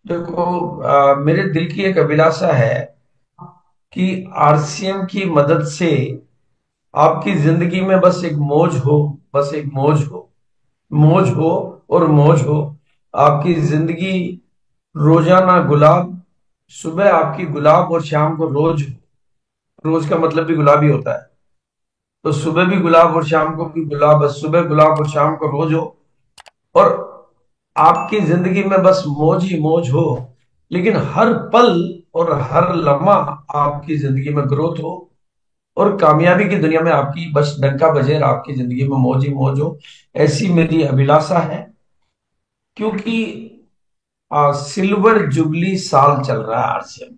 देखो, मेरे दिल की एक अभिलाषा है कि आरसीएम की मदद से आपकी जिंदगी में बस एक मौज हो। बस एक मौज हो। मौज हो और मौज हो। आपकी जिंदगी रोजाना गुलाब। सुबह आपकी गुलाब और शाम को रोज हो। रोज का मतलब भी गुलाबी होता है। तो सुबह भी गुलाब और शाम को भी गुलाब, बस सुबह गुलाब और शाम को रोज हो। और आपकी जिंदगी में बस मौज ही मौज हो। लेकिन हर पल और हर लम्हा आपकी जिंदगी में ग्रोथ हो। और कामयाबी की दुनिया में आपकी बस डंका बजे और आपकी जिंदगी में मौज ही मौज हो। ऐसी मेरी अभिलाषा है। क्योंकि सिल्वर जुबली साल चल रहा है आरसीएम।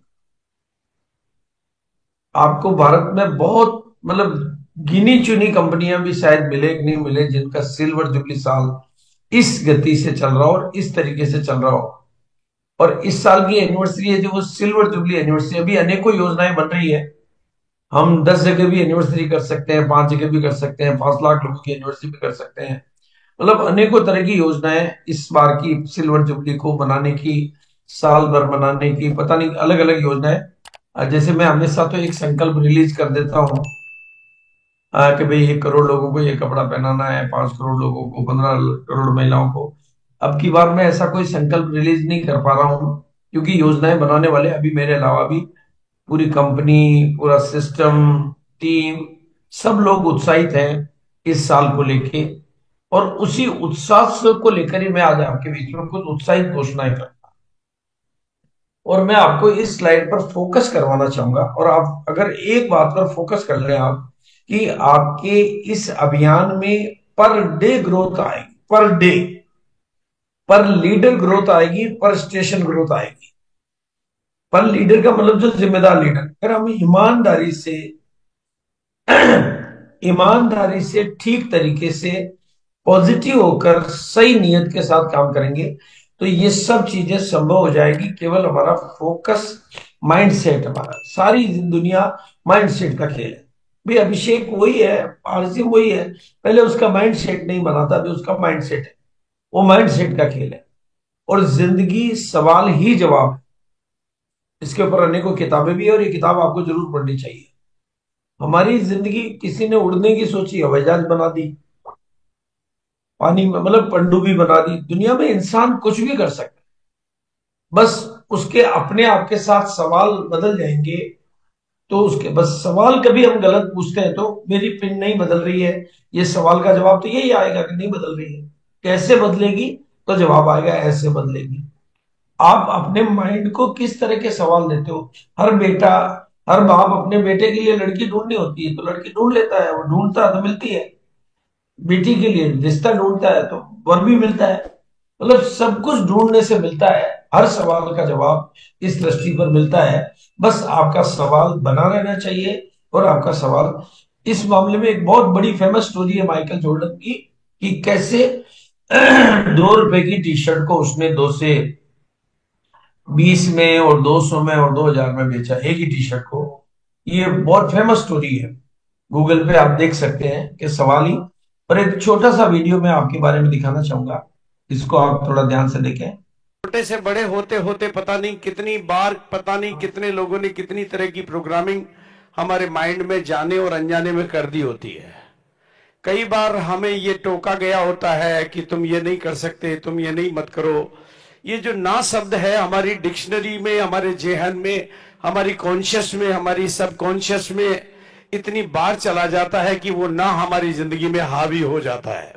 आपको भारत में बहुत मतलब गिनी चुनी कंपनियां भी शायद मिले कि नहीं मिले जिनका सिल्वर जुबली साल इस गति से चल रहा हो और इस तरीके से चल रहा हो। और इस साल की एनिवर्सरी है जो वो सिल्वर जुबली एनिवर्सरी। अभी अनेकों योजनाएं बन रही है। हम 10 जगह भी एनिवर्सरी कर सकते हैं, 5 जगह भी कर सकते हैं, 5 लाख लोगों की एनिवर्सरी भी कर सकते हैं। मतलब अनेकों तरह की योजनाएं इस बार की सिल्वर जुबली को बनाने की, साल भर मनाने की, पता नहीं अलग अलग योजनाएं। जैसे मैं हमेशा तो एक संकल्प रिलीज कर देता हूँ कि भाई 1 करोड़ लोगों को ये कपड़ा पहनाना है, 5 करोड़ लोगों को, 15 करोड़ महिलाओं को। अब की बार मैं ऐसा कोई संकल्प रिलीज नहीं कर पा रहा हूँ क्योंकि योजनाएं बनाने वाले अभी मेरे अलावा भी पूरी कंपनी, पूरा सिस्टम, टीम, सब लोग उत्साहित हैं इस साल को लेके। और उसी उत्साह को लेकर ही मैं आज आपके बीच में कुछ उत्साहित घोषणाएं कर। और मैं आपको इस स्लाइड पर फोकस करवाना चाहूंगा और आप अगर एक बात पर फोकस कर लें आप कि आपके इस अभियान में पर डे ग्रोथ आएगी। पर डे, पर लीडर ग्रोथ आएगी, पर स्टेशन ग्रोथ आएगी। पर लीडर का मतलब जो जिम्मेदार लीडर, अगर हम ईमानदारी से ठीक तरीके से पॉजिटिव होकर सही नीयत के साथ काम करेंगे तो ये सब चीजें संभव हो जाएगी। केवल हमारा फोकस, माइंड सेट, हमारा सारी दुनिया माइंड सेट का खेल है। भाई अभिषेक वही है, आरसी वही है, पहले उसका माइंड सेट नहीं बना था, अभी उसका माइंड सेट है। वो माइंड सेट का खेल है। और जिंदगी सवाल ही जवाब है। इसके ऊपर अनेकों किताबें भी है और ये किताब आपको जरूर पढ़नी चाहिए। हमारी जिंदगी किसी ने उड़ने की सोची, हवाई जहाज बना दी। पानी में मतलब पनडुब्बी बना दी। दुनिया में इंसान कुछ भी कर सकता है। बस उसके अपने आप के साथ सवाल बदल जाएंगे। तो उसके बस सवाल कभी हम गलत पूछते हैं तो मेरी पिन नहीं बदल रही है, ये सवाल का जवाब तो यही आएगा कि नहीं बदल रही है। कैसे बदलेगी? तो जवाब आएगा ऐसे बदलेगी। आप अपने माइंड को किस तरह के सवाल देते हो? हर बेटा, हर बाप अपने बेटे के लिए लड़की ढूंढनी होती है तो लड़की ढूंढ लेता है, वो ढूंढता है तो मिलती है। बेटी के लिए रिश्ता ढूंढता है तो वर भी मिलता है। मतलब सब कुछ ढूंढने से मिलता है। हर सवाल का जवाब इस दृष्टि पर मिलता है। बस आपका सवाल बना रहना चाहिए। और आपका सवाल, इस मामले में एक बहुत बड़ी फेमस स्टोरी है माइकल जॉर्डन की कि कैसे 2 रुपए की टी शर्ट को उसने 2 से 20 में और 200 में और 2000 में बेचा, एक ही टी शर्ट को। ये बहुत फेमस स्टोरी है। गूगल पे आप देख सकते हैं कि सवाल ही। पर एक छोटा सा वीडियो मैं आपके बारे में दिखाना चाहूंगा, इसको आप थोड़ा ध्यान से देखें। छोटे से बड़े होते होते पता नहीं कितनी बार, पता नहीं कितने लोगों ने कितनी तरह की प्रोग्रामिंग हमारे माइंड में जाने और अनजाने में कर दी होती है। कई बार हमें ये टोका गया होता है कि तुम ये नहीं कर सकते, तुम ये नहीं मत करो। ये जो ना शब्द है हमारी डिक्शनरी में, हमारे जेहन में, हमारी कॉन्शियस में, हमारी सबकॉन्शियस में इतनी बार चला जाता है कि वो ना हमारी जिंदगी में हावी हो जाता है।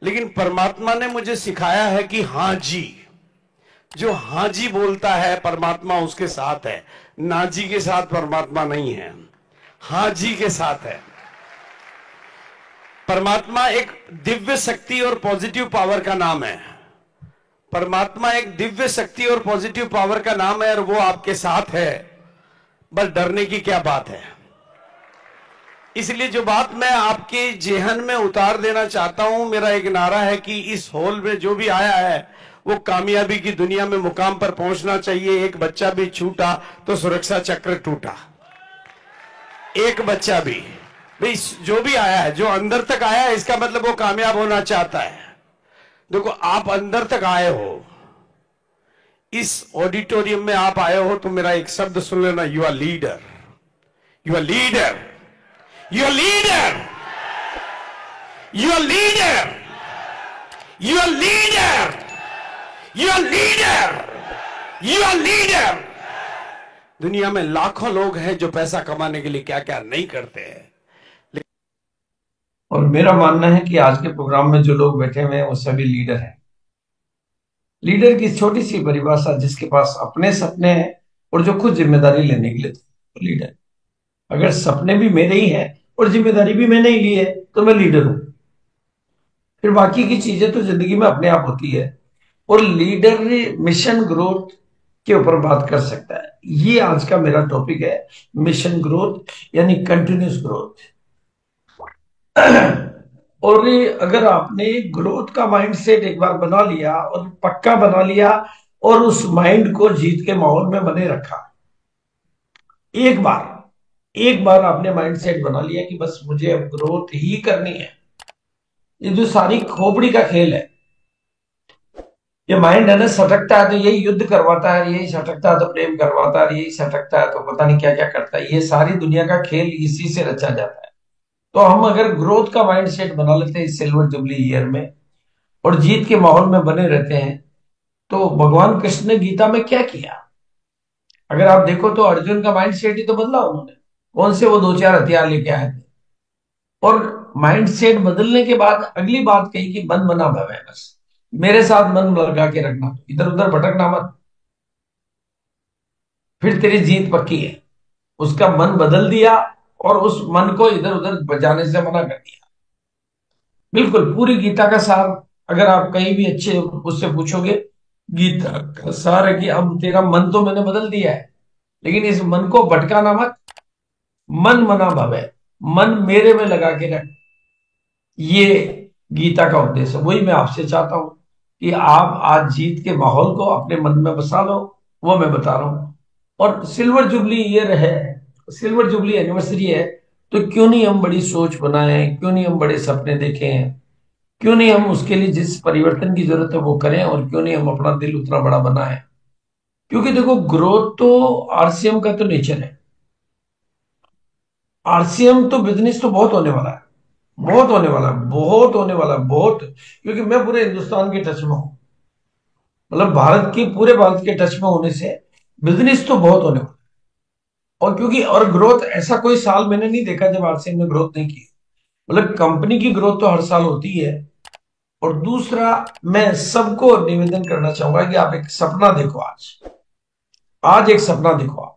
लेकिन परमात्मा ने मुझे सिखाया है कि हाँ जी, जो हाँ जी बोलता है परमात्मा उसके साथ है। ना जी के साथ परमात्मा नहीं है, हाँ जी के साथ है। परमात्मा एक दिव्य शक्ति और पॉजिटिव पावर का नाम है। परमात्मा एक दिव्य शक्ति और पॉजिटिव पावर का नाम है और वो आपके साथ है। बस डरने की क्या बात है। इसलिए जो बात मैं आपके जेहन में उतार देना चाहता हूं, मेरा एक नारा है कि इस हॉल में जो भी आया है वो कामयाबी की दुनिया में मुकाम पर पहुंचना चाहिए। एक बच्चा भी छूटा तो सुरक्षा चक्र टूटा। एक बच्चा भी, भाई जो भी आया है, जो अंदर तक आया है, इसका मतलब वो कामयाब होना चाहता है। देखो आप अंदर तक आए हो, इस ऑडिटोरियम में आप आए हो तो मेरा एक शब्द सुन लेना, you are leader, you are leader, you are leader, you are leader, you are leader, you are leader, you are leader. दुनिया में लाखों लोग हैं जो पैसा कमाने के लिए क्या क्या नहीं करते हैं। और मेरा मानना है कि आज के प्रोग्राम में जो लोग बैठे हुए हैं वो सभी लीडर हैं। लीडर की छोटी सी परिभाषा, जिसके पास अपने सपने हैं और जो खुद जिम्मेदारी लेने के लिए तो लीडर। अगर सपने भी मेरे ही हैं और जिम्मेदारी भी मैंने ही ली है तो मैं लीडर हूं। फिर बाकी की चीजें तो जिंदगी में अपने आप होती है। और लीडर मिशन ग्रोथ के ऊपर बात कर सकता है। ये आज का मेरा टॉपिक है, मिशन ग्रोथ यानी कंटिन्यूस ग्रोथ। और अगर आपने ग्रोथ का माइंडसेट एक बार बना लिया और पक्का बना लिया और उस माइंड को जीत के माहौल में बने रखा, एक बार आपने माइंडसेट बना लिया कि बस मुझे अब ग्रोथ ही करनी है। ये जो सारी खोपड़ी का खेल है, ये माइंड है ना, सटकता है तो यही युद्ध करवाता है, यही सटकता है तो प्रेम करवाता है, यही सटकता है तो पता नहीं क्या क्या करता है। ये सारी दुनिया का खेल इसी से रचा जाता है। तो हम अगर ग्रोथ का माइंडसेट बना लेते हैं इस सिल्वर जुबली ईयर में और जीत के माहौल में बने रहते हैं, तो भगवान कृष्ण ने गीता में क्या किया अगर आप देखो तो अर्जुन का माइंडसेट ही तो बदला उन्होंने। कौन से वो दो चार हथियार लेके आए थे। और माइंडसेट बदलने के बाद अगली बात कही कि मन बना भव है, बस मेरे साथ मन लगा के रखना, इधर उधर भटकना मत, फिर तेरी जीत पक्की है। उसका मन बदल दिया और उस मन को इधर उधर जाने से मना कर दिया। बिल्कुल पूरी गीता का सार अगर आप कहीं भी अच्छे उससे पूछोगे, गीता का सार है कि अब तेरा मन तो मैंने बदल दिया है, लेकिन इस मन को भटकाना मत। मन मना भवे, मन मेरे में लगा के रख। ये गीता का उद्देश्य है। वही मैं आपसे चाहता हूं कि आप आज जीत के माहौल को अपने मन में बसा लो। वो मैं बता रहा हूं। और सिल्वर जुबली ईयर है, सिल्वर जुबली एनिवर्सरी है, तो क्यों नहीं हम बड़ी सोच बनाएं, क्यों नहीं हम बड़े सपने देखें, क्यों नहीं हम उसके लिए जिस परिवर्तन की जरूरत है वो करें, और क्यों नहीं हम अपना दिल उतना बड़ा बनाएं। क्योंकि देखो ग्रोथ तो आरसीएम का तो नेचर है। आरसीएम तो बिजनेस तो बहुत होने वाला है, बहुत होने वाला है, बहुत होने वाला है, बहुत। क्योंकि मैं पूरे हिंदुस्तान के टच में हूं, मतलब पूरे भारत के टच में होने से बिजनेस तो बहुत होने वाला है। और क्योंकि और ग्रोथ ऐसा कोई साल मैंने नहीं देखा जब आरसीएम ने ग्रोथ नहीं की। मतलब कंपनी की ग्रोथ तो हर साल होती है। और दूसरा, मैं सबको निवेदन करना चाहूंगा कि आप एक सपना देखो। आज आज एक सपना देखो, आप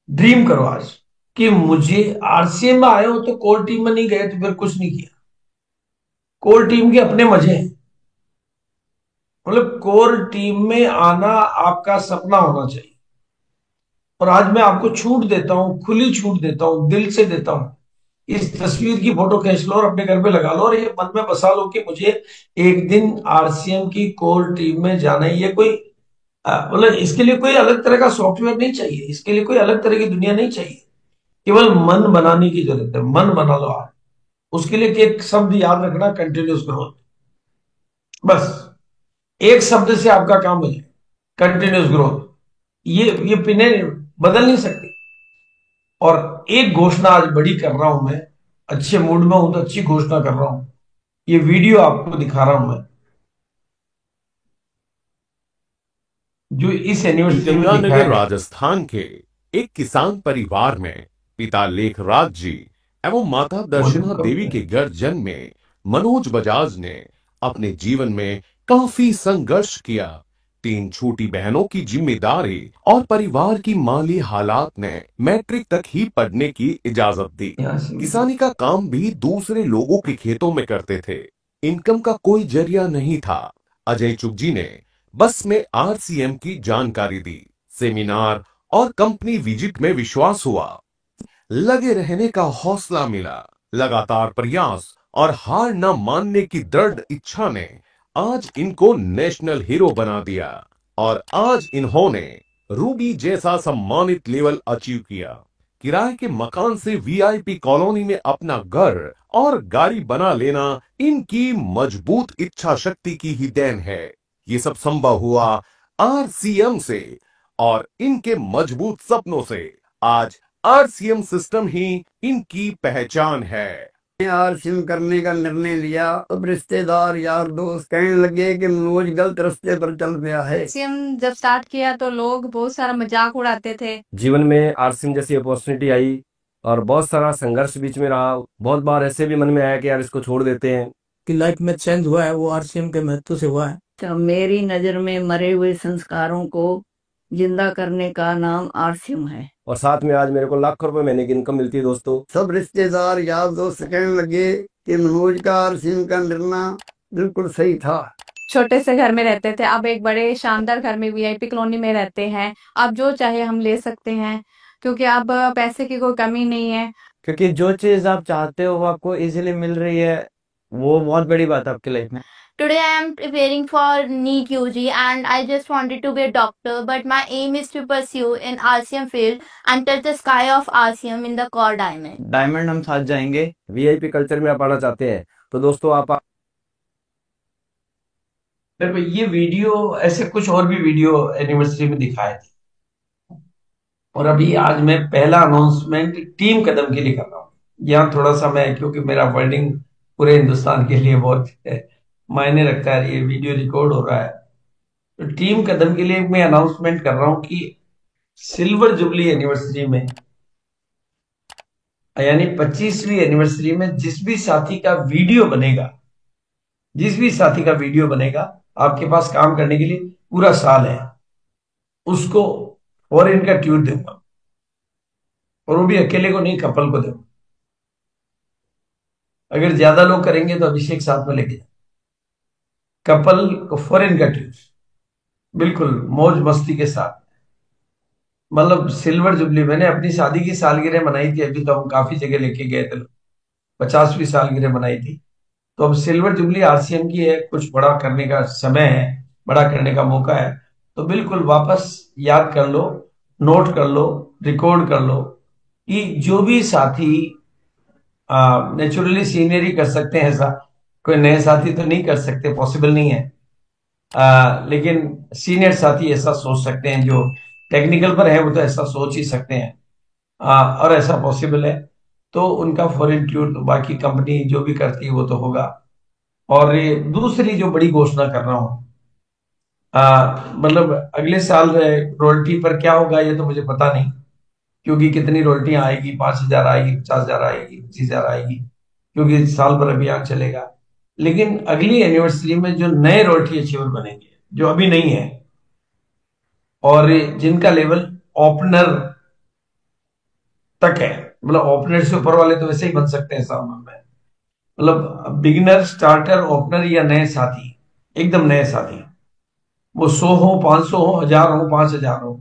ड्रीम करो आज कि मुझे आरसीएम में आए हो तो कोर टीम में नहीं गए तो फिर कुछ नहीं किया। कोर टीम के अपने मजे हैं। मतलब कोर टीम में आना आपका सपना होना चाहिए। और आज मैं आपको छूट देता हूं, खुली छूट देता हूं, दिल से देता हूं। इस तस्वीर की फोटो खींच लो और अपने घर पे लगा लो और ये मन में बसा लो कि मुझे एक दिन आरसीएम की कोर टीम में जाना है। ये कोई मतलब इसके लिए कोई अलग तरह का सॉफ्टवेयर नहीं चाहिए, इसके लिए कोई अलग तरह की दुनिया नहीं चाहिए। केवल मन बनाने की जरूरत है। मन बना लो आज। उसके लिए एक शब्द याद रखना, कंटिन्यूस ग्रोथ। बस एक शब्द से आपका काम हो जाए, कंटिन्यूस ग्रोथ। ये पिने बदल नहीं सकती। और एक घोषणा आज बड़ी कर रहा हूं मैं, अच्छे मूड में हूं तो अच्छी घोषणा कर रहा हूं। ये वीडियो आपको दिखा रहा हूं मैं, जो इस एनिवर्सरी में दिखाया गंगानगर गया। राजस्थान के एक किसान परिवार में पिता लेखराज जी एवं माता दर्शना देवी के घर जन्मे मनोज बजाज ने अपने जीवन में काफी संघर्ष किया। 3 छोटी बहनों की जिम्मेदारी और परिवार की माली हालात ने मैट्रिक तक ही पढ़ने की इजाजत दी। किसानी का काम भी दूसरे लोगों के खेतों में करते थे। इनकम का कोई जरिया नहीं था। अजय चुग जी ने बस में आरसीएम की जानकारी दी। सेमिनार और कंपनी विजिट में विश्वास हुआ। लगे रहने का हौसला मिला। लगातार प्रयास और हार न मानने की दृढ़ इच्छा ने आज इनको नेशनल हीरो बना दिया। और आज इन्होंने रूबी जैसा सम्मानित लेवल अचीव किया। किराए के मकान से वीआईपी कॉलोनी में अपना घर और गाड़ी बना लेना इनकी मजबूत इच्छा शक्ति की ही देन है। ये सब संभव हुआ आरसीएम से और इनके मजबूत सपनों से। आज आरसीएम सिस्टम ही इनकी पहचान है। आरसीएम करने का निर्णय लिया, अब रिश्तेदार यार दोस्त कहने लगे कि मनोज गलत रास्ते पर चल गया है। आरसीएम जब स्टार्ट किया तो लोग बहुत सारा मजाक उड़ाते थे। जीवन में आरसीएम जैसी अपॉर्चुनिटी आई और बहुत सारा संघर्ष बीच में रहा। बहुत बार ऐसे भी मन में आया कि यार इसको छोड़ देते हैं। कि लाइफ में चेंज हुआ है वो आरसीएम के महत्व से हुआ है। तो मेरी नजर में मरे हुए संस्कारों को जिंदा करने का नाम आरसीएम है। और साथ में आज मेरे को लाखों रुपए महीने की इनकम मिलती है दोस्तों। सब रिश्तेदार यार दोस्त कहने लगे कि मनोज का आरसीएम का निर्णय बिल्कुल सही था। छोटे से घर में रहते थे, अब एक बड़े शानदार घर में वीआईपी कॉलोनी में रहते हैं। अब जो चाहे हम ले सकते हैं, क्योंकि अब पैसे की कोई कमी नहीं है। क्योंकि जो चीज आप चाहते हो वो आपको इजीली मिल रही है, वो बहुत बड़ी बात है आपकी लाइफ में। Today I am preparing for NEET UG and I just wanted to be a doctor, but my aim is to pursue in RCM field and touch the sky of RCM in the core diamond. Diamond हम साथ जाएंगे। VIP culture में आप आना चाहते हैं तो दोस्तों आप देखो, ये वीडियो ऐसे कुछ और भी वीडियो एनिवर्सरी में दिखाए थे, और अभी आज मैं पहला अनाउंसमेंट टीम कदम के लिए कर रहा हूँ। यहाँ थोड़ा सा मैं, क्योंकि मेरा वर्डिंग पूरे हिंदुस्तान के लिए बहुत मायने रखता है, ये वीडियो रिकॉर्ड हो रहा है, तो टीम कदम के लिए मैं अनाउंसमेंट कर रहा हूं कि सिल्वर जुबली एनिवर्सरी में, यानी 25वीं एनिवर्सरी में जिस भी साथी का वीडियो बनेगा, आपके पास काम करने के लिए पूरा साल है, उसको फॉरेन का टूर दूंगा, और वो भी अकेले को नहीं, कपल को दूंगा। अगर ज्यादा लोग करेंगे तो अभिषेक साथ में लेके जाए, कपल को फॉरेन का टूर, बिल्कुल मौज मस्ती के साथ। मतलब सिल्वर जुबली, मैंने अपनी शादी की सालगिरह मनाई थी, अभी तो हम काफी जगह लेके गए थे, 50वीं सालगिरह मनाई थी, तो अब सिल्वर जुबली आरसीएम की है, कुछ बड़ा करने का समय है, बड़ा करने का मौका है, तो बिल्कुल वापस याद कर लो, नोट कर लो, रिकॉर्ड कर लो कि जो भी साथी नेचुरली सीनियर ही कर सकते हैं, ऐसा कोई नए साथी तो नहीं कर सकते, पॉसिबल नहीं है, लेकिन सीनियर साथी ऐसा सोच सकते हैं, जो टेक्निकल पर है वो तो ऐसा सोच ही सकते हैं, और ऐसा पॉसिबल है, तो उनका फॉरेन टूर तो बाकी कंपनी जो भी करती है वो तो होगा। और ये दूसरी जो बड़ी घोषणा कर रहा हूं, मतलब अगले साल रॉयल्टी पर क्या होगा ये तो मुझे पता नहीं, क्योंकि कितनी रॉयल्टियां आएगी, 5,000 आएगी, 50,000 आएगी, 25,000 आएगी, क्योंकि साल भर अभियान चलेगा। लेकिन अगली एनिवर्सरी में जो नए रॉयल्टी अचीवर बनेंगे, जो अभी नहीं है, और जिनका लेवल ओपनर तक है, मतलब ओपनर से ऊपर वाले तो वैसे ही बन सकते हैं साल में, मतलब बिगिनर, स्टार्टर, ओपनर या नए साथी, एकदम नए साथी, वो 100 हो, 500 हो, 1000 हो, 5000 हो,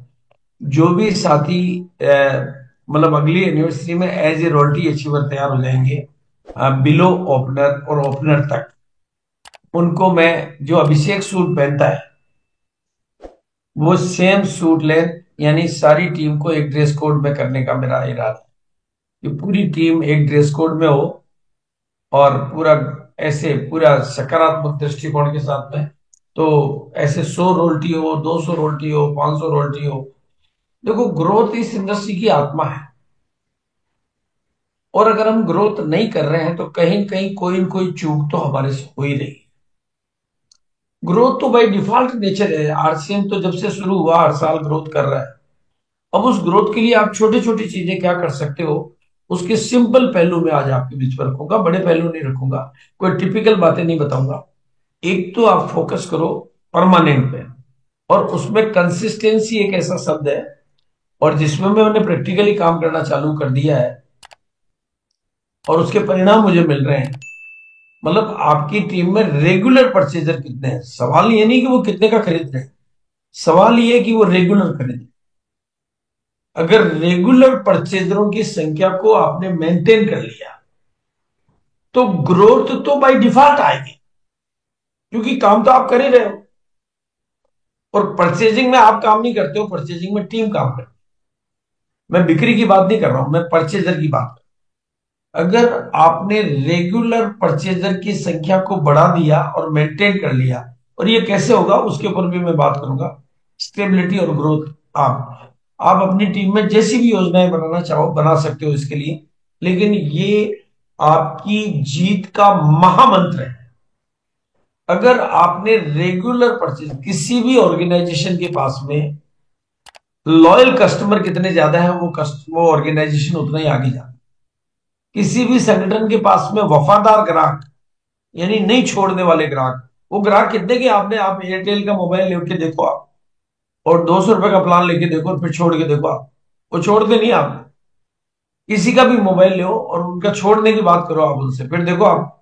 जो भी साथी मतलब अगली एनिवर्सरी में एज ए रॉयल्टी अचीवर तैयार हो जाएंगे, बिलो ओपनर और ओपनर तक, उनको मैं, जो अभिषेक सूट पहनता है वो सेम सूट ले, यानी सारी टीम को एक ड्रेस कोड में करने का मेरा इरादा है, कि पूरी टीम एक ड्रेस कोड में हो, और पूरा ऐसे पूरा सकारात्मक दृष्टिकोण के साथ में, तो ऐसे 100 रॉयल्टी हो, 200 रॉयल्टी हो, 500 रॉयल्टी हो। देखो, ग्रोथ इस इंडस्ट्री की आत्मा है, और अगर हम ग्रोथ नहीं कर रहे हैं तो कहीं कहीं कोई न कोई चूक तो हमारे से हो ही रही है। ग्रोथ तो बाय डिफॉल्ट नेचर है, आरसीएम तो जब से शुरू हुआ हर साल ग्रोथ कर रहा है। अब उस ग्रोथ के लिए आप छोटी छोटी चीजें क्या कर सकते हो, उसके सिंपल पहलू में आज आपके बीच में रखूंगा, बड़े पहलू नहीं रखूंगा, कोई टिपिकल बातें नहीं बताऊंगा। एक तो आप फोकस करो परमानेंट पे, और उसमें कंसिस्टेंसी एक ऐसा शब्द है, और जिसमें मैंने प्रैक्टिकली काम करना चालू कर दिया है, और उसके परिणाम मुझे मिल रहे हैं। मतलब आपकी टीम में रेगुलर परचेजर कितने हैं, सवाल ये नहीं कि वो कितने का खरीद रहे हैं, सवाल ये है कि वो रेगुलर खरीद। अगर रेगुलर परचेजरों की संख्या को आपने मेंटेन कर लिया तो ग्रोथ तो बाय डिफॉल्ट आएगी, क्योंकि काम तो आप कर ही रहे हो, और परचेजिंग में आप काम नहीं करते हो, परचेजिंग में टीम काम करती है। मैं बिक्री की बात नहीं कर रहा हूं, मैं परचेजर की बात कर रहा हूं। अगर आपने रेगुलर परचेजर की संख्या को बढ़ा दिया और मेंटेन कर लिया, और ये कैसे होगा उसके ऊपर भी मैं बात करूंगा, स्टेबिलिटी और ग्रोथ। आप अपनी टीम में जैसी भी योजनाएं बनाना चाहो बना सकते हो इसके लिए, लेकिन ये आपकी जीत का महामंत्र है। अगर आपने रेगुलर परचेज, किसी भी ऑर्गेनाइजेशन के पास में लॉयल कस्टमर कितने ज्यादा है वो ऑर्गेनाइजेशन उतना ही आगे जाता है। किसी भी संगठन के पास में वफादार ग्राहक, यानी नहीं छोड़ने वाले ग्राहक, वो ग्राहक कितने के आप एयरटेल का मोबाइल लेके देखो आप, और 200 रुपए का प्लान लेके देखो और फिर छोड़ के देखो आप, वो छोड़ते नहीं आप। किसी का भी मोबाइल लो और उनका छोड़ने की बात करो आप उनसे, फिर देखो आप,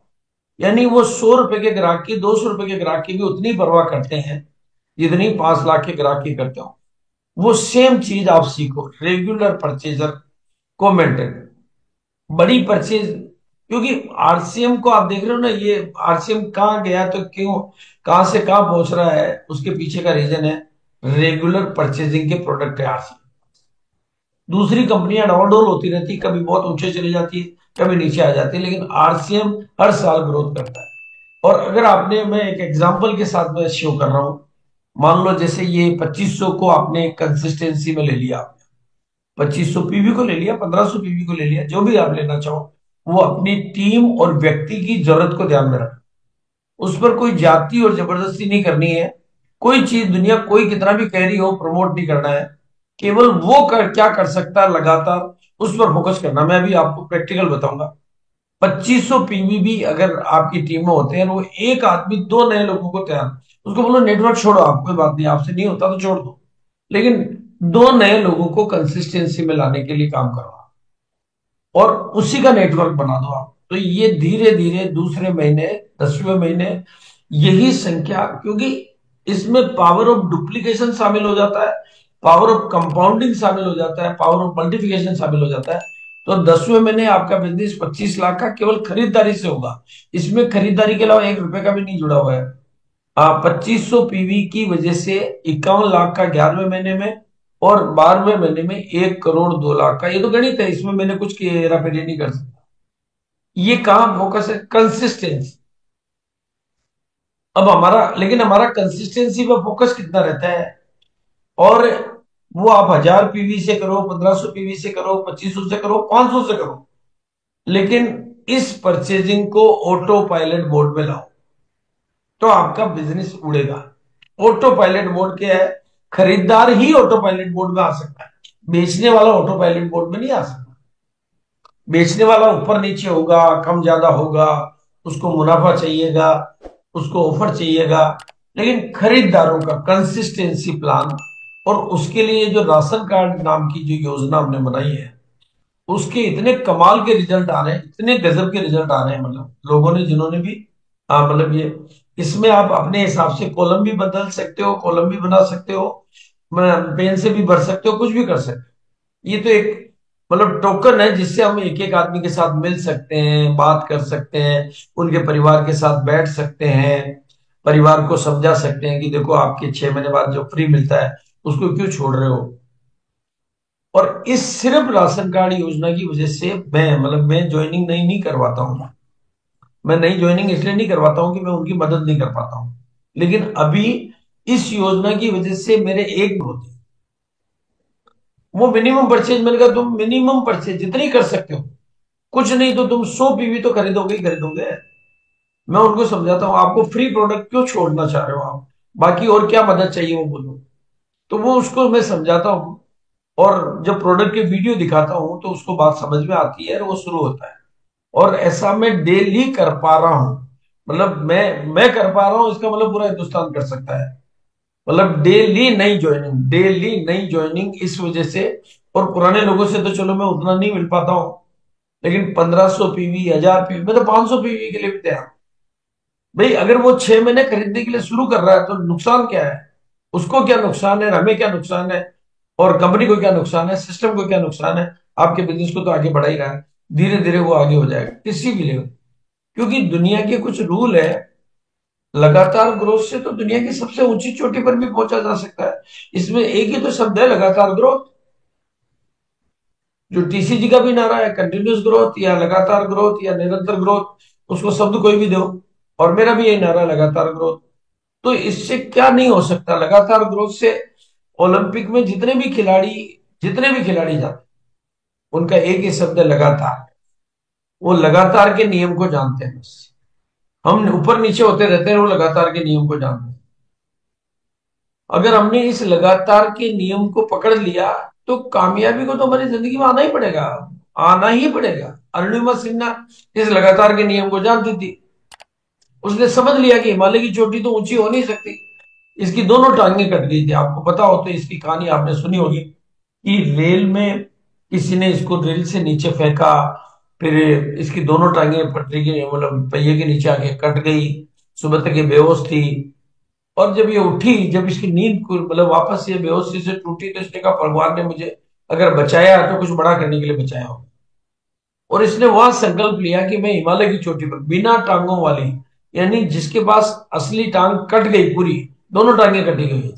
यानी वो 100 रुपए के ग्राहक की, 200 रुपए के ग्राहक की भी उतनी परवाह करते हैं जितनी 5 लाख के ग्राहक की करते हो। वो सेम चीज आप सीखो, रेगुलर परचेजर को मेंटेन, बड़ी परचेज, क्योंकि आरसीएम को आप देख रहे हो ना, ये आरसीएम कहां गया तो क्यों, कहां से कहां पहुंच रहा है, उसके पीछे का रीजन है रेगुलर परचेजिंग के प्रोडक्ट है आरसीएम। दूसरी कंपनियां डाउनडोल होती रहती, कभी बहुत ऊंचे चली जाती है, कभी नीचे आ जाती है, लेकिन आरसीएम हर साल ग्रोथ करता है। और अगर आपने, मैं एक एग्जांपल के साथ में शो कर रहा हूं, मान लो जैसे ये 2500 को आपने कंसिस्टेंसी में ले लिया, 2500 पीवी को ले लिया, 1500 पीवी को ले लिया, जो भी आप लेना चाहो, वो अपनी टीम और व्यक्ति की जरूरत को ध्यान में रखना, उस पर कोई जाति और जबरदस्ती नहीं करनी है। कोई चीज दुनिया कोई कितना भी कह रही हो प्रमोट नहीं करना है, केवल वो क्या कर सकता है लगातार उस पर फोकस करना। मैं अभी आपको प्रैक्टिकल बताऊंगा। 2500 पीवी भी अगर आपकी टीम में होते हैं, वो एक आदमी 2 नए लोगों को तैयार, उसको बोलो नेटवर्क छोड़ो, आप कोई बात नहीं, आपसे नहीं होता तो छोड़ दो, लेकिन 2 नए लोगों को कंसिस्टेंसी में लाने के लिए काम करो और उसी का नेटवर्क बना दो आप। तो ये धीरे धीरे दूसरे महीने, 10वें महीने यही संख्या, क्योंकि इसमें पावर ऑफ डुप्लीकेशन शामिल हो जाता है, पावर ऑफ कंपाउंडिंग शामिल हो जाता है, पावर ऑफ मल्टीप्लिकेशन शामिल हो जाता है। तो 10वें महीने आपका बिजनेस 25 लाख का केवल खरीदारी से होगा, इसमें खरीदारी के अलावा 1 रुपए का भी नहीं जुड़ा हुआ है। 2500 पीवी की वजह से 51 लाख का 11वें महीने में, और 12वें महीने में 1 करोड़ 2 लाख का। ये तो गणित है, इसमें मैंने कुछ हेरा फेरी नहीं कर सकता। ये कहां फोकस है, कंसिस्टेंसी। अब लेकिन हमारा कंसिस्टेंसी पे फोकस कितना रहता है, और वो आप 1000 पीवी से करो, 1500 पीवी से करो, 2500 से करो, 500 से करो, लेकिन इस परचेजिंग को ऑटो पायलट मोड में लाओ तो आपका बिजनेस उड़ेगा। ऑटो पायलट मोड क्या है, खरीदार ही ऑटो पायलट मोड में आ सकता है, बेचने वाला ऑटो पायलट मोड में नहीं आ सकता। बेचने वाला ऊपर नीचे होगा, कम ज्यादा होगा, उसको मुनाफा चाहिएगा, उसको ऑफर चाहिएगा, लेकिन खरीदारों का कंसिस्टेंसी प्लान, और उसके लिए जो राशन कार्ड नाम की जो योजना हमने बनाई है, उसके इतने कमाल के रिजल्ट आ रहे हैं, इतने गजब के रिजल्ट आ रहे हैं, मतलब लोगों ने जिन्होंने भी मतलब ये, इसमें आप अपने हिसाब से कॉलम भी बदल सकते हो, कॉलम भी बना सकते हो, पेन से भी भर सकते हो, कुछ भी कर सकते हो। ये तो एक मतलब टोकन है जिससे हम एक एक आदमी के साथ मिल सकते हैं, बात कर सकते हैं, उनके परिवार के साथ बैठ सकते हैं, परिवार को समझा सकते हैं कि देखो आपके 6 महीने बाद जो फ्री मिलता है उसको क्यों छोड़ रहे हो। और इस सिर्फ राशन कार्ड योजना की वजह से मैं ज्वाइनिंग नहीं करवाता हूं। मैं नई ज्वाइनिंग इसलिए नहीं करवाता हूं कि मैं उनकी मदद नहीं कर पाता हूं, लेकिन अभी इस योजना की वजह से मेरे एक होते, वो मिनिमम परचेज, मैंने कहा तुम मिनिमम परचेज जितनी कर सकते हो, कुछ नहीं तो तुम 100 पीवी तो खरीदोगे ही खरीदोगे। मैं उनको समझाता हूं आपको फ्री प्रोडक्ट क्यों छोड़ना चाह रहे हो आप, बाकी और क्या मदद चाहिए वो बोलो, तो वो उसको मैं समझाता हूं, और जब प्रोडक्ट के वीडियो दिखाता हूं तो उसको बात समझ में आती है और वो शुरू होता है। और ऐसा मैं डेली कर पा रहा हूं, मतलब मैं कर पा रहा हूं, इसका मतलब पूरा हिंदुस्तान कर सकता है। मतलब डेली नई ज्वाइनिंग इस वजह से, और पुराने लोगों से तो चलो मैं उतना नहीं मिल पाता हूं, लेकिन 1500 पीवी, 1000 पीवी, मैं तो 500 पीवी के लिए भी तैयार। भाई अगर वो 6 महीने खरीदने के लिए शुरू कर रहा है तो नुकसान क्या है, उसको क्या नुकसान है, हमें क्या नुकसान है, और कंपनी को क्या नुकसान है, सिस्टम को क्या नुकसान है, आपके बिजनेस को तो आगे बढ़ा ही रहा है, धीरे धीरे वो आगे हो जाएगा किसी भी लेवल। क्योंकि दुनिया के कुछ रूल है, लगातार ग्रोथ से तो दुनिया की सबसे ऊंची चोटी पर भी पहुंचा जा सकता है। इसमें एक ही तो शब्द है, लगातार ग्रोथ। जो टीसीजी का भी नारा है, कंटिन्यूस ग्रोथ या लगातार ग्रोथ या निरंतर ग्रोथ, उसको शब्द कोई भी दो, और मेरा भी यही नारा, लगातार ग्रोथ। तो इससे क्या नहीं हो सकता, लगातार ग्रोथ से ओलंपिक में जितने भी खिलाड़ी जाते, उनका एक ही शब्द है, लगातार। वो लगातार के नियम को जानते हैं। हम ऊपर नीचे होते रहते हैं, वो लगातार के नियम को जानते हैं। अगर हमने इस लगातार के नियम को पकड़ लिया तो कामयाबी को तो हमारी जिंदगी में आना ही पड़ेगा, आना ही पड़ेगा। अरुणिमा सिन्हा इस लगातार के नियम को जानती थी। उसने समझ लिया कि हिमालय की चोटी तो ऊंची हो नहीं सकती। इसकी दोनों टांगें कट गई थी। आपको पता हो तो इसकी कहानी आपने सुनी होगी कि रेल में किसी ने इसको रेल से नीचे फेंका, फिर इसकी दोनों टांगें पटरी के मतलब पहिए के नीचे आके कट गई। सुबह तक ये बेहोश थी, और जब ये उठी, जब इसकी नींद मतलब वापस ये बेहोशी से टूटी, तो इसने कहा भगवान ने मुझे अगर बचाया तो कुछ बड़ा करने के लिए बचाया हो। और इसने वहां संकल्प लिया कि मैं हिमालय की चोटी पर बिना टांगों वाली, यानी जिसके पास असली टांग कट गई, पूरी दोनों टांगें कटी गई,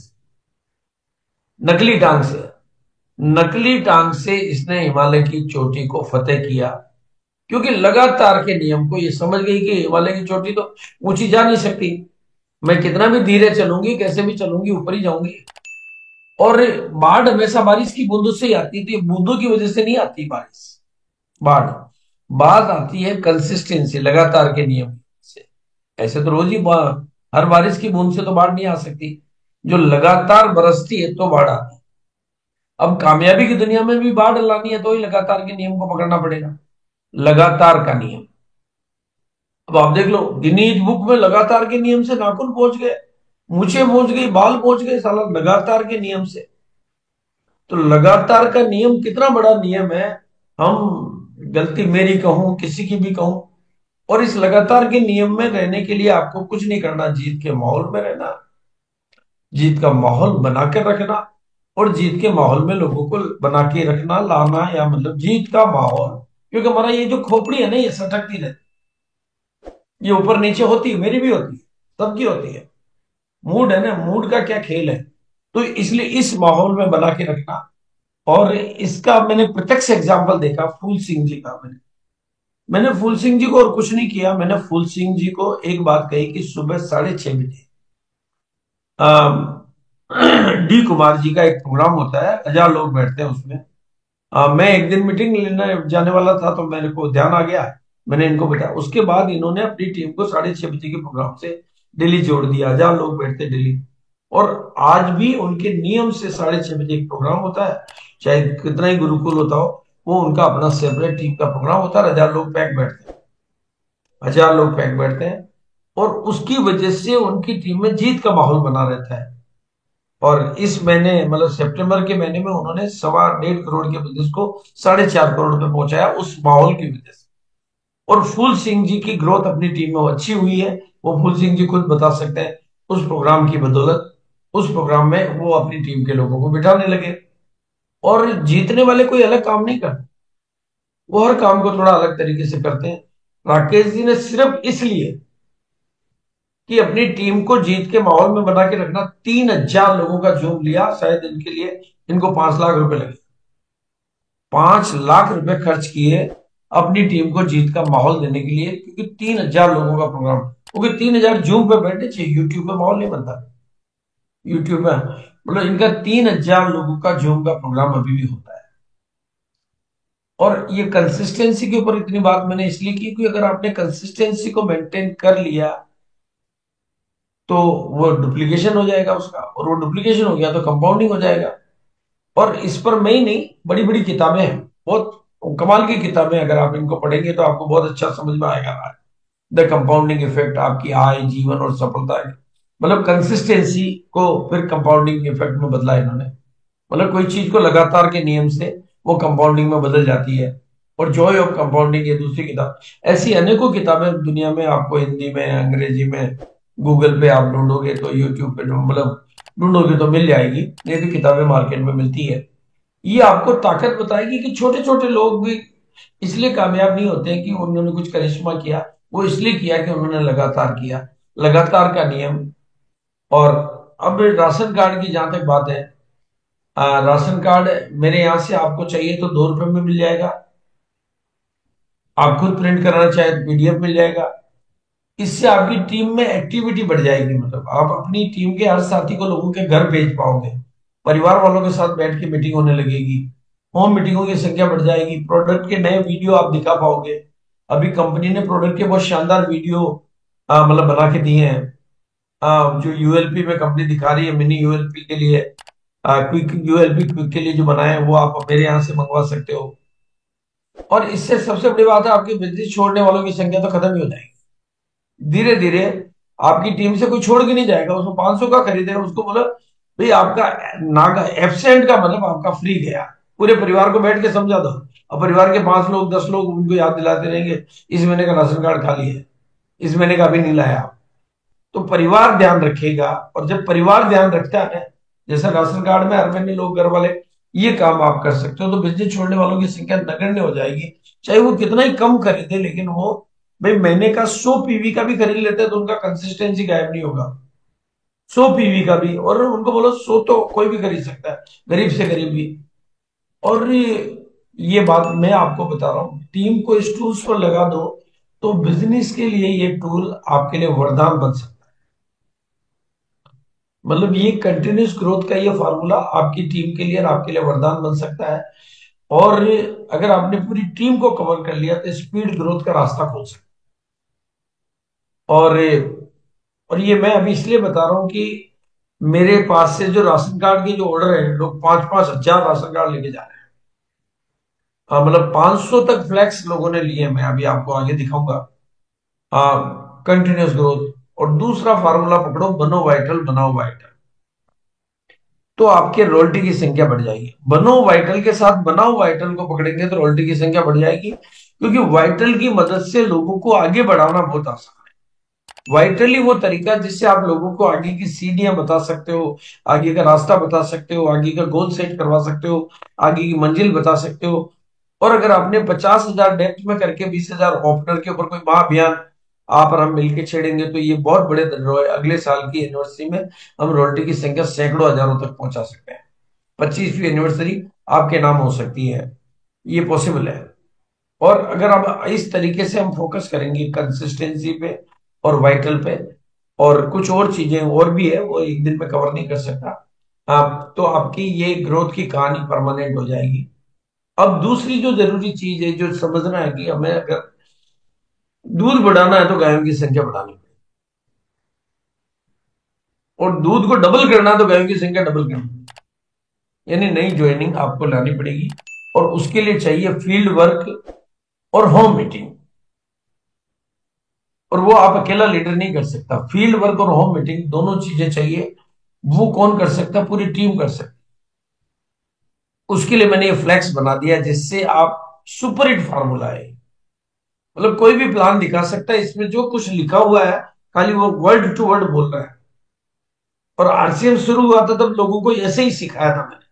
नकली टांग से इसने हिमालय की चोटी को फतेह किया। क्योंकि लगातार के नियम को ये समझ गई कि हिमालय की चोटी तो ऊंची जा नहीं सकती, मैं कितना भी धीरे चलूंगी, कैसे भी चलूंगी, ऊपर ही जाऊंगी। और बाढ़ हमेशा बारिश की बूंदों से ही आती थी, बूंदों की वजह से नहीं आती बाढ़ बात आती है कंसिस्टेंसी, लगातार के नियम से। ऐसे तो रोज ही हर बारिश की बूंद से तो बाढ़ नहीं आ सकती, जो लगातार बरसती है तो बाढ़ आती है। अब कामयाबी की दुनिया में भी बाढ़ लानी है तो ही लगातार के नियम को पकड़ना पड़ेगा, लगातार का नियम। अब आप देख लो, गिनीज बुक में लगातार के नियम से नाखून पहुंच गए, मूछें पहुंच गई, बाल पहुंच गए, साला लगातार के नियम से। तो लगातार का नियम कितना बड़ा नियम है। हम गलती मेरी कहूं, किसी की भी कहूं, और इस लगातार के नियम में रहने के लिए आपको कुछ नहीं करना, जीत के माहौल में रहना, जीत का माहौल बना के रखना, और जीत के माहौल में लोगों को बना के रखना, लाना, या मतलब जीत का माहौल। क्योंकि हमारा ये जो खोपड़ी है ना, ये सटकती रहती, ये ऊपर नीचे होती है, मेरी भी होती है, सबकी होती है। मूड है ना, मूड का क्या खेल है। तो इसलिए इस माहौल में बना के रखना। और इसका मैंने प्रत्यक्ष एग्जाम्पल देखा फूल सिंह जी का। मैंने फूल सिंह जी को और कुछ नहीं किया, मैंने फूल सिंह जी को एक बात कही कि सुबह 6:30 बजे डी कुमार जी का एक प्रोग्राम होता है, 1000 लोग बैठते हैं उसमें। मैं एक दिन मीटिंग लेने जाने वाला था, तो मेरे को ध्यान आ गया, मैंने इनको बताया। उसके बाद इन्होंने अपनी टीम को 6:30 बजे के प्रोग्राम से दिल्ली जोड़ दिया, 1000 लोग बैठते दिल्ली। और आज भी उनके नियम से 6:30 बजे एक प्रोग्राम होता है, चाहे कितना ही गुरुकुल होता हो, वो उनका अपना सेपरेट टीम का प्रोग्राम होता है। 1000 लोग पैक बैठते हैं, 1000 लोग पैक बैठते हैं, और उसकी वजह से उनकी टीम में जीत का माहौल बना रहता है। और इस महीने मतलब सितंबर के महीने में उन्होंने 1.25 करोड़ के बिजनेस को 4.5 करोड़ पे पहुंचाया, उस माहौल की वजह से। और फूल सिंह जी की ग्रोथ अपनी टीम में अच्छी हुई है, वो फूल सिंह जी खुद बता सकते हैं। उस प्रोग्राम की बदौलत, उस प्रोग्राम में वो अपनी टीम के लोगों को बिठाने लगे। और जीतने वाले कोई अलग काम नहीं करते, वो हर काम को थोड़ा अलग तरीके से करते हैं। राकेश जी ने सिर्फ इसलिए कि अपनी टीम को जीत के माहौल में बना के रखना, 3000 लोगों का जूम लिया। शायद इनके लिए इनको 5 लाख रुपए लगे, 5 लाख रुपए खर्च किए अपनी टीम को जीत का माहौल देने के लिए, क्योंकि 3000 लोगों का प्रोग्राम, क्योंकि 3000 जूम पे बैठे चाहिए, यूट्यूब पे माहौल नहीं बनता। यूट्यूब पे मतलब इनका 3000 लोगों का जूम का प्रोग्राम अभी भी होता है। और ये कंसिस्टेंसी के ऊपर इतनी बात मैंने इसलिए की, क्योंकि अगर आपने कंसिस्टेंसी को मेंटेन कर लिया तो वो डुप्लीकेशन हो जाएगा उसका, और वो डुप्लीकेशन हो गया तो कंपाउंडिंग हो जाएगा। और इस पर मैं ही नहीं, बड़ी बड़ी किताबें हैं, बहुत कमाल की किताबें, अगर आप इनको पढ़ेंगे तो आपको बहुत अच्छा समझ में आएगा। द कंपाउंडिंग इफेक्ट, आपकी आय, जीवन और सफलता है, मतलब कंसिस्टेंसी को फिर कंपाउंडिंग इफेक्ट में बदला इन्होंने। मतलब कोई चीज को लगातार के नियम से वो कंपाउंडिंग में बदल जाती है। और जॉय ऑफ कंपाउंडिंग ये दूसरी किताब। ऐसी अनेकों किताबें दुनिया में आपको हिंदी में, अंग्रेजी में, गूगल पे आप ढूंढोगे तो, यूट्यूब पे मतलब ढूंढोगे तो मिल जाएगी। ये भी किताबें मार्केट में मिलती है। ये आपको ताकत बताएगी कि छोटे छोटे लोग भी इसलिए कामयाब नहीं होते हैं कि उन्होंने कुछ करिश्मा किया, वो इसलिए किया कि उन्होंने लगातार किया, लगातार का नियम। और अब राशन कार्ड की जहां तक बात है, राशन कार्ड मेरे यहां से आपको चाहिए तो 2 रुपए में मिल जाएगा, आप खुद प्रिंट कराना चाहे तो PDF मिल जाएगा। इससे आपकी टीम में एक्टिविटी बढ़ जाएगी, मतलब आप अपनी टीम के हर साथी को लोगों के घर भेज पाओगे। परिवार वालों के साथ बैठ के मीटिंग होने लगेगी, होम मीटिंगों की संख्या बढ़ जाएगी, प्रोडक्ट के नए वीडियो आप दिखा पाओगे। अभी कंपनी ने प्रोडक्ट के बहुत शानदार वीडियो मतलब बना के दिए हैं, जो यूएलपी में कंपनी दिखा रही है, मिनी यूएलपी के लिए, क्विक यूएलपी क्विक के लिए जो बनाए हैं वो आप मेरे यहाँ से मंगवा सकते हो। और इससे सबसे बड़ी बात है, आपकी बिजनेस छोड़ने वालों की संख्या तो खत्म ही हो जाएगी। धीरे धीरे आपकी टीम से कोई छोड़ के नहीं जाएगा, उसको 500 का खरीदेगा, उसको बोला भाई आपका नागा एब्सेंट का मतलब आपका फ्री गया। पूरे परिवार को बैठ के समझा दो, और परिवार के 5 लोग 10 लोग उनको याद दिलाते रहेंगे इस महीने का राशन कार्ड खाली है, इस महीने का अभी नहीं लाया। तो परिवार ध्यान रखेगा, और जब परिवार ध्यान रखता है, जैसे राशन कार्ड में हर महीने लोग घर वाले, ये काम आप कर सकते हो, तो बिजनेस छोड़ने वालों की संख्या नगण्य हो जाएगी। चाहे वो कितना ही कम खरीदे, लेकिन वो भाई महीने का 100 पीवी का भी खरीद लेते हैं तो उनका कंसिस्टेंसी गायब नहीं होगा। 100 पीवी का भी, और उनको बोलो 100 तो कोई भी खरीद सकता है, गरीब से गरीब भी। और ये बात मैं आपको बता रहा हूं, टीम को इस टूल्स पर लगा दो तो बिजनेस के लिए ये टूल आपके लिए वरदान बन सकता है। मतलब ये कंटिन्यूस ग्रोथ का ये फार्मूला आपकी टीम के लिए और आपके लिए वरदान बन सकता है। और अगर आपने पूरी टीम को कवर कर लिया तो स्पीड ग्रोथ का रास्ता खोल सकता है। और ये मैं अभी इसलिए बता रहा हूं कि मेरे पास से जो राशन कार्ड के जो ऑर्डर है, लोग 5-5 हजार राशन कार्ड लेके जा रहे हैं। मतलब 500 तक फ्लैक्स लोगों ने लिए, मैं अभी आपको आगे दिखाऊंगा। Continuous growth. और दूसरा फार्मूला पकड़ो, बनो वाइटल बनाओ वाइटल, तो आपके रॉयल्टी की संख्या बढ़ जाएगी। बनो वाइटल के साथ बनाओ वाइटल को पकड़ेंगे तो रॉयल्टी की संख्या बढ़ जाएगी, क्योंकि वाइटल की मदद से लोगों को आगे बढ़ाना बहुत आसान है। वाइटली वो तरीका जिससे आप लोगों को आगे की सीढ़ियां बता सकते हो, आगे का रास्ता बता सकते हो, आगे का गोल सेट करवा सकते हो, आगे की मंजिल बता सकते हो। और अगर आपने 50,000 डेप्थ में करके 20,000 ओपनर के ऊपर कोई महाअभियान आप और हम मिलकर छेड़ेंगे तो ये बहुत बड़े अगले साल की एनिवर्सरी में हम रॉयल्टी की संख्या सैकड़ों हजारों तक पहुंचा सकते हैं। 25वीं एनिवर्सरी आपके नाम हो सकती है, ये पॉसिबल है। और अगर अब इस तरीके से हम फोकस करेंगे कंसिस्टेंसी पे और वाइटल पे, और कुछ और चीजें और भी है वो एक दिन में कवर नहीं कर सकता, तो आपकी ये ग्रोथ की कहानी परमानेंट हो जाएगी। अब दूसरी जो जरूरी चीज है जो समझना है कि हमें अगर दूध बढ़ाना है तो गायों की संख्या बढ़ानी पड़ेगी, और दूध को डबल करना है तो गायों की संख्या डबल करनी पड़ेगी, यानी नई ज्वाइनिंग आपको लानी पड़ेगी। और उसके लिए चाहिए फील्ड वर्क और होम मीटिंग, और वो आप अकेला लीडर नहीं कर सकता। फील्ड वर्क और होम मीटिंग दोनों चीजें चाहिए। वो कौन कर सकता? पूरी टीम कर सकती। उसके लिए मैंने ये फ्लैक्स बना दिया जिससे आप सुपर हिट फार्मूला है, मतलब कोई भी प्लान दिखा सकता है, इसमें जो कुछ लिखा हुआ है खाली वो वर्ड टू वर्ड बोल रहा है। और आरसीएम शुरू हुआ था तब लोगों को ऐसे ही सिखाया था मैंने,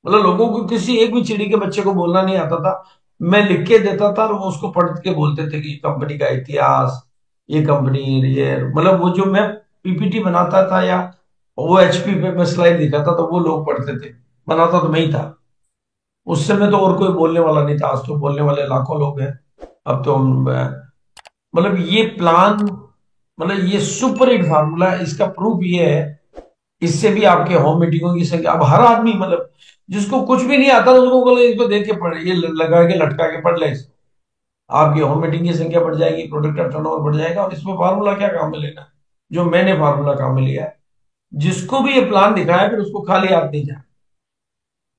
मतलब लोगों को किसी एक भी चिड़ी के बच्चे को बोलना नहीं आता था, मैं लिख के देता था और वो उसको पढ़ के बोलते थे कि कंपनी का इतिहास, ये कंपनी, ये मतलब वो जो मैं पीपीटी बनाता था या OHP पे मैं स्लाइड दिखाता तो वो लोग पढ़ते थे, बनाता तो मैं ही था। उस समय तो और कोई बोलने वाला नहीं था, आज तो बोलने वाले लाखों लोग हैं। अब तो मतलब ये प्लान, मतलब ये सुपर हिट फार्मूला, इसका प्रूफ ये है, इससे भी आपके होम मीटिंगों की संख्या, अब हर आदमी मतलब जिसको कुछ भी नहीं आता उसको बोले इसको देख के पढ़, ये लगा के लटका के पढ़ ले, आपकी होम मीटिंग की संख्या बढ़ जाएगी, प्रोडक्ट का टर्नओवर बढ़ जाएगा। और इसमें फार्मूला क्या काम में लेना, जो मैंने फार्मूला काम में लिया है, जिसको भी ये प्लान दिखाया फिर उसको खाली हाथ नहीं जाए,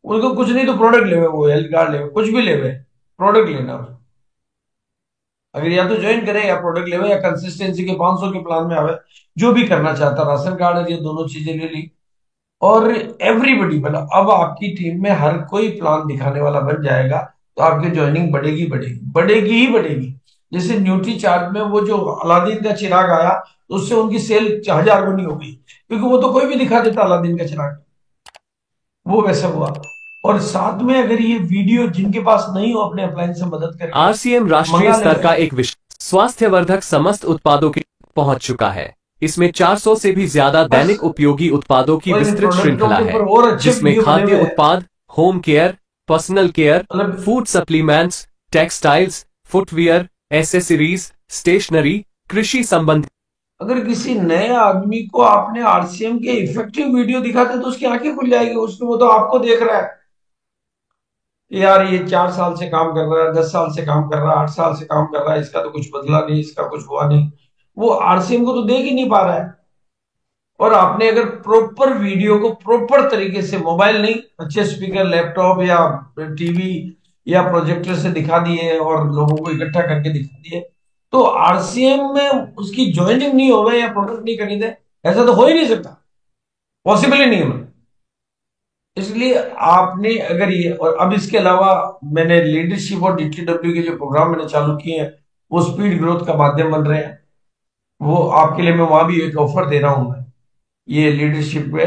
उनको कुछ नहीं तो प्रोडक्ट ले, वो हेल्थ कार्ड ले, कुछ भी ले, प्रोडक्ट लेना। अगर या तो ज्वाइन करे या प्रोडक्ट ले, या कंसिस्टेंसी के 500 के प्लान में आवे, जो भी करना चाहता, राशन कार्ड है, ये दोनों चीजें ले ली। और एवरीबडी, मतलब अब आपकी टीम में हर कोई प्लान दिखाने वाला बन जाएगा तो आपकी ज्वाइनिंग बढ़ेगी बढ़ेगी बढ़ेगी ही बढ़ेगी। जैसे न्यूट्री चार्ट में वो जो अलादीन का चिराग आया तो उससे उनकी सेल 1000 गुनी हो गई, क्योंकि वो तो कोई भी दिखा देता अलादीन का चिराग, वो वैसा हुआ। और साथ में अगर ये वीडियो जिनके पास नहीं हो अपने अप्लायंस से मदद करें, आरसीएम राष्ट्रीय स्तर का एक स्वास्थ्यवर्धक समस्त उत्पादों की पहुंच चुका है। इसमें 400 से भी ज्यादा दैनिक उपयोगी उत्पादों की विस्तृत श्रृंखला है, जिसमें खाद्य उत्पाद, home care, personal care, food supplements, textiles, footwear, accessories, stationery, कृषि संबंधी अगर किसी नए आदमी को आपने आरसीएम के इफेक्टिव वीडियो दिखाते तो उसकी आंखें खुल जाएगी, उसमें वो तो आपको देख रहा है यार ये 4 साल से काम कर रहा है, 10 साल से काम कर रहा है, 8 साल से काम कर रहा है, इसका तो कुछ बदला नहीं, इसका कुछ हुआ नहीं, वो आरसीएम को तो देख ही नहीं पा रहा है। और आपने अगर प्रॉपर वीडियो को प्रॉपर तरीके से, मोबाइल नहीं, अच्छे स्पीकर, लैपटॉप या टीवी या प्रोजेक्टर से दिखा दिए और लोगों को इकट्ठा करके दिखा दिए, तो आरसीएम में उसकी ज्वाइनिंग नहीं हो या प्रोडक्ट नहीं खरीदे, ऐसा तो हो ही नहीं सकता, पॉसिबल ही नहीं है। इसलिए आपने अगर ये, और अब इसके अलावा मैंने लीडरशिप और डीटीडब्ल्यू के जो प्रोग्राम मैंने चालू किए हैं वो स्पीड ग्रोथ का माध्यम बन रहे हैं। वो आपके लिए मैं वहां भी एक ऑफर दे रहा हूं मैं, ये लीडरशिप पे।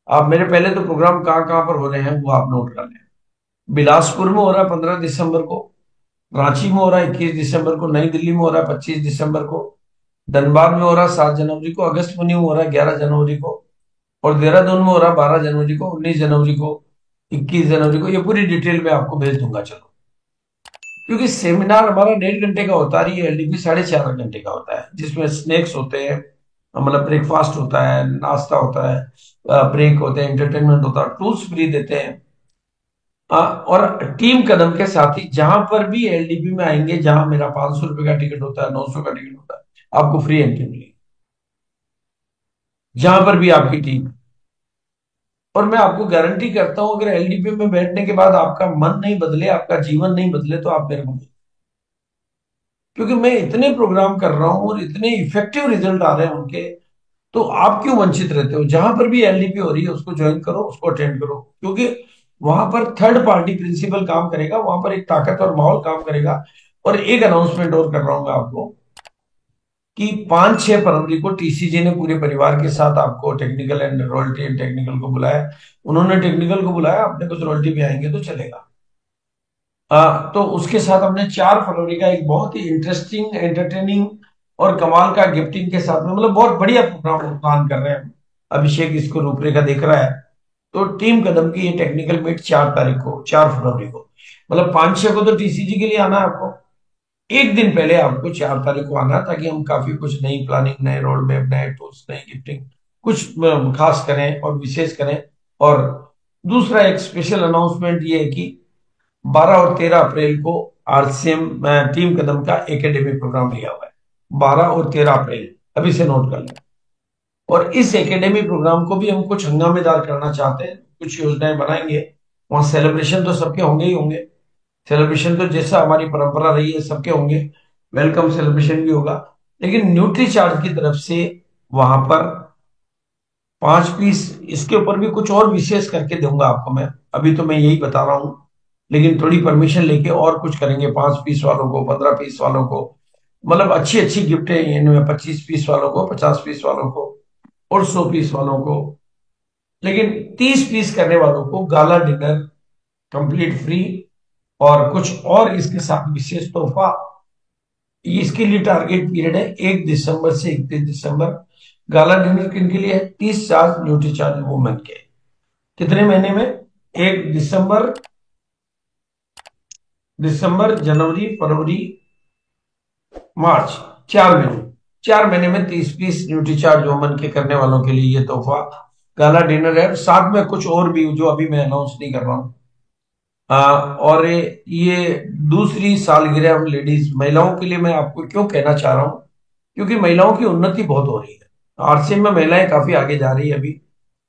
आप मेरे पहले तो प्रोग्राम कहाँ कहाँ पर हो रहे हैं वो आप नोट कर लें। बिलासपुर में हो रहा है 15 दिसंबर को, रांची में हो रहा है 21 दिसंबर को, नई दिल्ली में हो रहा है 25 दिसंबर को, धनबाद में हो रहा है 7 जनवरी को, अगस्त में हो रहा है 11 जनवरी को, और देहरादून में हो रहा है 12 जनवरी को, 19 जनवरी को, 21 जनवरी को। ये पूरी डिटेल में आपको भेज दूंगा। चलो, क्योंकि सेमिनार हमारा 1.5 घंटे का होता है, ये एलडीपी 4.5 घंटे का होता है, जिसमें स्नैक्स होते हैं, मतलब ब्रेकफास्ट होता है, नाश्ता होता है, ब्रेक होते हैं, एंटरटेनमेंट होता है, टूल्स फ्री देते हैं। और टीम कदम के साथ ही जहां पर भी एलडीपी में आएंगे, जहां मेरा 500 रुपए का टिकट होता है, 900 का टिकट होता है, आपको फ्री एंट्री मिलेगी जहां पर भी आपकी टीम। और मैं आपको गारंटी करता हूं, अगर एलडीपी में बैठने के बाद आपका मन नहीं बदले, आपका जीवन नहीं बदले, तो आप मेरे को, क्योंकि मैं इतने प्रोग्राम कर रहा हूं और इतने इफेक्टिव रिजल्ट आ रहे हैं उनके, तो आप क्यों वंचित रहते हो? जहां पर भी एलडीपी हो रही है उसको ज्वाइन करो, उसको अटेंड करो, क्योंकि वहां पर थर्ड पार्टी प्रिंसिपल काम करेगा, वहां पर एक ताकतवर माहौल काम करेगा। और एक अनाउंसमेंट और कर रहा हूं मैं आपको कि 5-6 फरवरी को टीसीजी ने पूरे परिवार के साथ आपको technical and royalty and technical को बुलाया। उन्होंने टेक्निकल को बुलाया, अपने कुछ रॉयल्टी भी आएंगे तो चलेगा। तो उसके साथ हमने 4 फरवरी का एक बहुत ही इंटरेस्टिंग, एंटरटेनिंग और कमाल का गिफ्टिंग के साथ में, मतलब बहुत बढ़िया प्रोग्राम प्लान कर रहे हैं। अभिषेक इसको रूपरेखा देख रहा है। तो टीम कदम की ये टेक्निकल मीट 4 तारीख को, 4 फरवरी को, मतलब 5-6 को तो टीसीजी के लिए आना है आपको, एक दिन पहले आपको 4 तारीख को आना, ताकि हम काफी कुछ नई प्लानिंग, नए रोड मैप, नए टूल्स, नई गिफ्टिंग कुछ खास करें और विशेष करें। और दूसरा एक स्पेशल अनाउंसमेंट ये है कि 12 और 13 अप्रैल को आरसीएम टीम कदम का एकेडमी प्रोग्राम लिया हुआ है, 12 और 13 अप्रैल, अभी से नोट कर लें। और इस एकेडमी प्रोग्राम को भी हम कुछ हंगामेदार करना चाहते हैं, कुछ योजनाएं बनाएंगे। वहां सेलिब्रेशन तो सबके होंगे ही होंगे, सेलिब्रेशन तो जैसा हमारी परंपरा रही है सबके होंगे, वेलकम सेलिब्रेशन भी होगा, लेकिन न्यूट्री चार्ज की तरफ से वहां पर 5 पीस, इसके ऊपर भी कुछ और विशेष करके दूंगा आपको मैं, अभी तो मैं यही बता रहा हूं, लेकिन थोड़ी परमिशन लेके और कुछ करेंगे। 5 पीस वालों को, 15 पीस वालों को, मतलब अच्छी अच्छी गिफ्ट है इनमें, 25 पीस वालों को, 50 पीस वालों को और 100 पीस वालों को। लेकिन 30 पीस करने वालों को गाला डिनर कंप्लीट फ्री, और कुछ और इसके साथ विशेष तोहफा। इसके लिए टारगेट पीरियड है 1 दिसंबर से 31 दिसंबर। गाला डिनर किन के लिए है? 30 चार्ज न्यूट्री चार्ज वुमेन के। कितने महीने में? 1 दिसंबर, जनवरी, फरवरी, मार्च, 4 महीने। 4 महीने में 30 पीस न्यूट्री चार्ज वुमेन के करने वालों के लिए ये तोहफा गाला डिनर है, साथ में कुछ और भी जो अभी मैं अनाउंस नहीं कर रहा हूं। और ये दूसरी सालगिरह लेडीज, महिलाओं के लिए मैं आपको क्यों कहना चाह रहा हूं, क्योंकि महिलाओं की उन्नति बहुत हो रही है, आरसीएम में महिलाएं काफी आगे जा रही है। अभी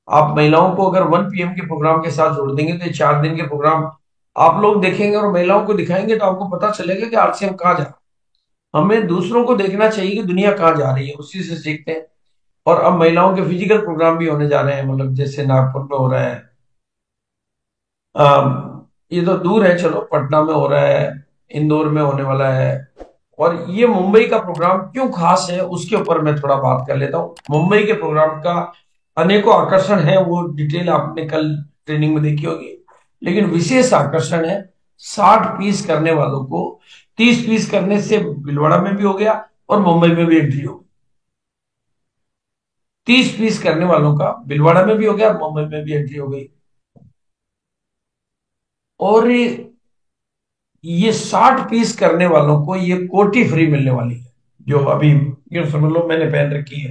आप महिलाओं को अगर 1 PM के प्रोग्राम के साथ जोड़ देंगे तो 4 दिन के प्रोग्राम आप लोग देखेंगे और महिलाओं को दिखाएंगे तो आपको पता चलेगा कि आरसीएम कहाँ जा रहा है। हमें दूसरों को देखना चाहिए कि दुनिया कहाँ जा रही है, उसी से सीखते हैं। और अब महिलाओं के फिजिकल प्रोग्राम भी होने जा रहे हैं, मतलब जैसे नागपुर में हो रहा है, ये तो दूर है, चलो पटना में हो रहा है, इंदौर में होने वाला है। और ये मुंबई का प्रोग्राम क्यों खास है उसके ऊपर मैं थोड़ा बात कर लेता हूँ। मुंबई के प्रोग्राम का अनेकों आकर्षण है, वो डिटेल आपने कल ट्रेनिंग में देखी होगी, लेकिन विशेष आकर्षण है 60 पीस करने वालों को 30 पीस करने से भीलवाड़ा में भी हो गया और मुंबई में भी एंट्री हो गई। 30 पीस करने वालों का भीलवाड़ा में भी हो गया और मुंबई में भी एंट्री हो गई। और ये 60 पीस करने वालों को ये कोटी फ्री मिलने वाली है, जो अभी ये समझ लो मैंने पहन रखी है,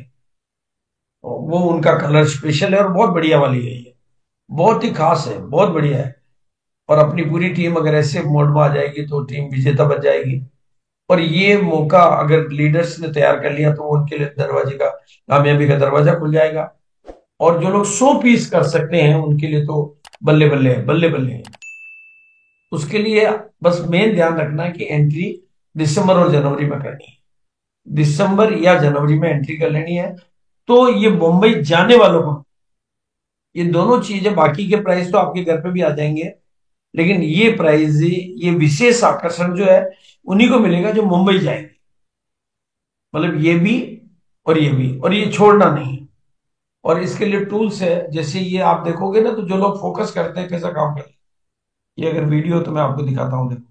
वो उनका कलर स्पेशल है और बहुत बढ़िया वाली है, ये बहुत ही खास है, बहुत बढ़िया है। और अपनी पूरी टीम अगर ऐसे मोड में आ जाएगी तो टीम विजेता बन जाएगी। और ये मौका अगर लीडर्स ने तैयार कर लिया तो उनके लिए दरवाजे का, कामयाबी का दरवाजा खुल जाएगा। और जो लोग 100 पीस कर सकते हैं उनके लिए तो बल्ले बल्ले है, बल्ले बल्ले है। उसके लिए बस मेन ध्यान रखना है कि एंट्री दिसंबर और जनवरी में करनी है, दिसंबर या जनवरी में एंट्री कर लेनी है। तो ये मुंबई जाने वालों को ये दोनों चीजें, बाकी के प्राइस तो आपके घर पे भी आ जाएंगे, लेकिन ये प्राइस, ये विशेष आकर्षण जो है उन्हीं को मिलेगा जो मुंबई जाएंगे। मतलब ये भी और ये भी, और ये छोड़ना नहीं। और इसके लिए टूल्स है, जैसे ये आप देखोगे ना, तो जो लोग फोकस करते हैं कैसा काम करते हैं, ये अगर वीडियो तो मैं आपको दिखाता हूं, देखो।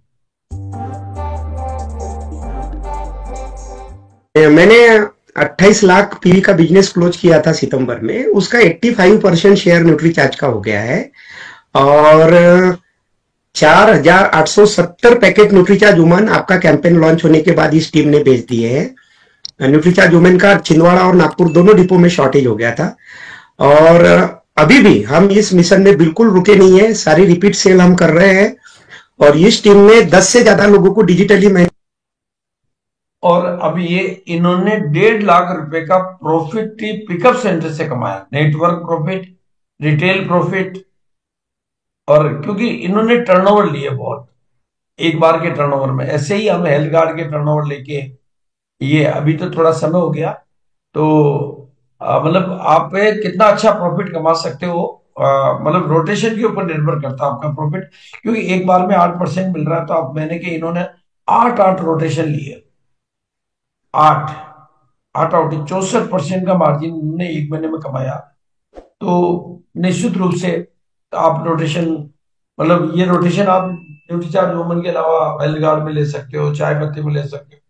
मैंने 28 लाख पीवी का बिजनेस क्लोज किया था सितंबर में, उसका 85% शेयर न्यूट्रीचार्ज का हो गया है और 4,870 पैकेट न्यूट्रीचार्ज वुमन आपका कैंपेन लॉन्च होने के बाद इस टीम ने बेच दिए हैं। न्यूट्रीचार्ज वुमेन का छिंदवाड़ा और नागपुर दोनों डिपो में शॉर्टेज हो गया था और अभी भी हम इस मिशन में बिल्कुल रुके नहीं है, सारी रिपीट सेल हम कर रहे हैं और इस टीम में 10 से ज्यादा लोगों को डिजिटली और अभी ये इन्होंने 1.5 लाख रुपए का प्रॉफिट पिकअप सेंटर से कमाया, नेटवर्क प्रॉफिट, रिटेल प्रॉफिट। और क्योंकि इन्होंने टर्नओवर लिए बहुत, एक बार के टर्नओवर में, ऐसे ही हम हेल्थ गार्ड के टर्नओवर लेके, ये अभी तो थोड़ा समय हो गया तो मतलब आप कितना अच्छा प्रॉफिट कमा सकते हो, मतलब रोटेशन के ऊपर निर्भर करता है आपका प्रॉफिट। क्योंकि एक बार में 8% मिल रहा है, तो आप महीने के इन्होंने 8 रोटेशन लिए, 8 आउट 64% का मार्जिन उन्होंने एक महीने में कमाया। तो निश्चित रूप से आप रोटेशन, मतलब ये रोटेशन आप न्यूट्रीचार्ज वुमन के अलावा हेल्थ गार्ड में ले सकते हो, चाय पत्ती में ले सकते हो,